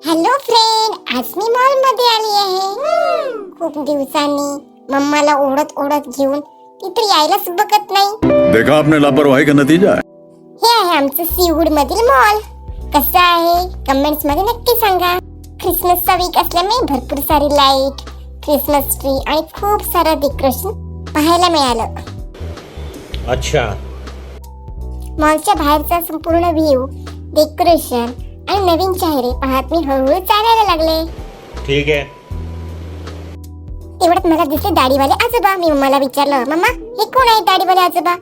Hello friend, आज मी mall मध्ये आली आहे. खूप दिवसांनी मम्माला ओढत ओढत घेऊन तिथे यायलाच बघत नाही. देखा आपने लापरवाही का नतीजा है. हे आहे आमचं सीवूड मधील मॉल. कसं आहे कमेंट्स मध्ये नक्की सांगा. ख्रिसमसचा वीक असल्यामुळे भरपूर सारी लाईट, ख्रिसमस ट्री आणि खूप सारं डेकोरेशन पाहायला मिळालं. अच्छा. मॉलच्या बाहेरचा संपूर्ण व्ह्यू, डेकोरेशन आणि नवीन चेहरे पाहत मी हळूहळू चालायला लागले. ठीक आहे. तेवढ्यात मला दिसले दाढीवाले आजोबा. मी मम्माला विचारलं, मम्मा हे कोण आहे दाढीवाले आजोबा?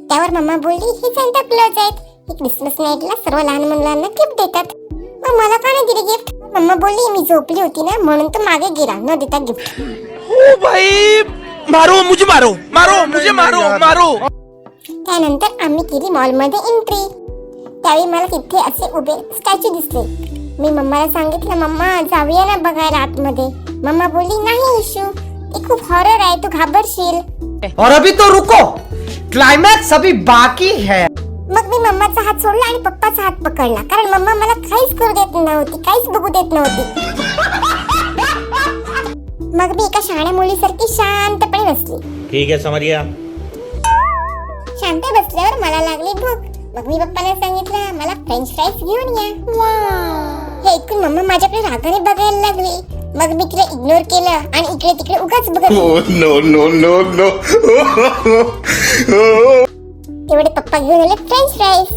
त्यावर मम्मा बोलली, हे सांता क्लॉज आहेत. हे क्रिसमस नाईटला सर्व लहान मुलांना गिफ्ट देतात. मग मला का नाही दिले गिफ्ट? मम्मा बोलली, मी झोपली होती ना म्हणून तो मागे गेला न देता गिफ्ट. ओ भाई, मारो मुझे, मारो मारो मुझे, मारो मारो. त्यानंतर आम्ही केली मॉल मध्ये एंट्री. त्यावेळी मला तिथे असे उभे स्टॅच्यू दिसले. मी मम्माला सांगितलं, मम्मा जाऊया ना बघायला आतमध्ये. मम्मा बोलली, नाही इशू, ते खूप हॉरर आहे, तू घाबरशील. और अभी तो रुको, क्लाइमैक्स अभी बाकी है. मग मी मम्माचा हात सोडला आणि पप्पाचा हात पकडला, कारण मम्मा मला काहीच करू देत नव्हती, काहीच बघू देत नव्हती. मग मी एका शहाण्या मुलीसारखी शांतपणे बसली. ठीक आहे समरिया. शांत बसल्यावर मला लागली भूक. मग मी पप्पाला सांगितलं, मला फ्रेंच फ्राईज घेऊन या. हे ऐकून मम्मा माझ्याकडे रागाने बघायला लागली. मग मी तिला इग्नोर केलं आणि इकडे तिकडे उगाच बघत होते. No no no no. तेवढे पप्पा घेऊन आले फ्रेंच फ्राईज.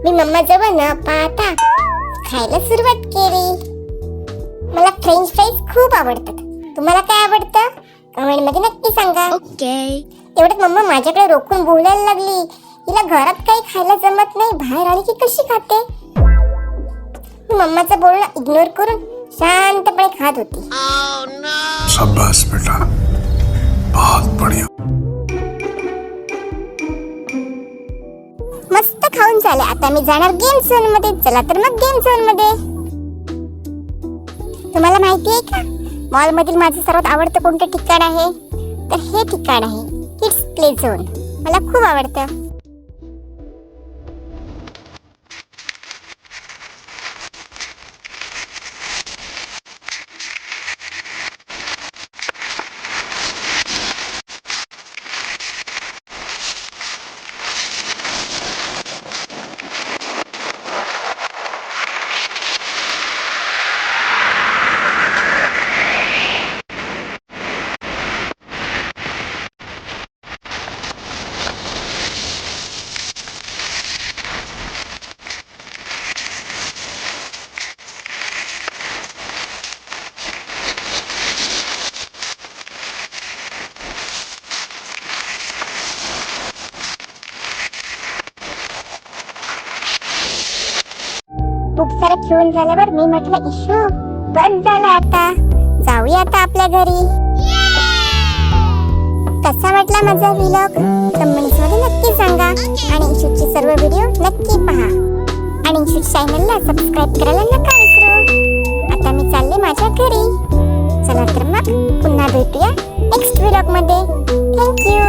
मी मम्मा जवळ न पाहता खायला सुरुवात केली. मला फ्रेंच फ्राईज खूप आवडतात. तुम्हाला काय आवडतं? कमेंट मध्ये नक्की सांगा. तेवढ्यात मम्मा माझ्याकडे रोखून बोलायला लागली, हिला घरात काही खायला जमत नाही, बाहेर आली की कशी खाते? मी मम्माचं बोलणं इग्नोर करून शांतपणे खात होती. शाबाश बेटा, बहुत बढ़िया. मस्त खाऊन झाले. आता मी जाणार गेम झोन मध्ये. चला तर मग गेम झोन मध्ये. तुम्हाला माहिती आहे का मॉल मधील माझं सर्वात आवडतं कोणतं ठिकाण आहे? तर हे ठिकाण आहे किड्स प्ले झोन. मला खूप आवडतं. खूप सारं खेळून झाल्यावर मी म्हटलं, इशू बंद झालं, आता जाऊया आता आपल्या घरी. कसा वाटला माझा व्लॉग? कमेंट्स मध्ये नक्की सांगा आणि इशूचे सर्व व्हिडिओ नक्की पहा आणि इशू चॅनलला सबस्क्राईब करायला नका विसरू. आता मी चालले माझ्या घरी. चला तर मग पुन्हा भेटूया नेक्स्ट व्लॉग मध्ये. थँक्यू.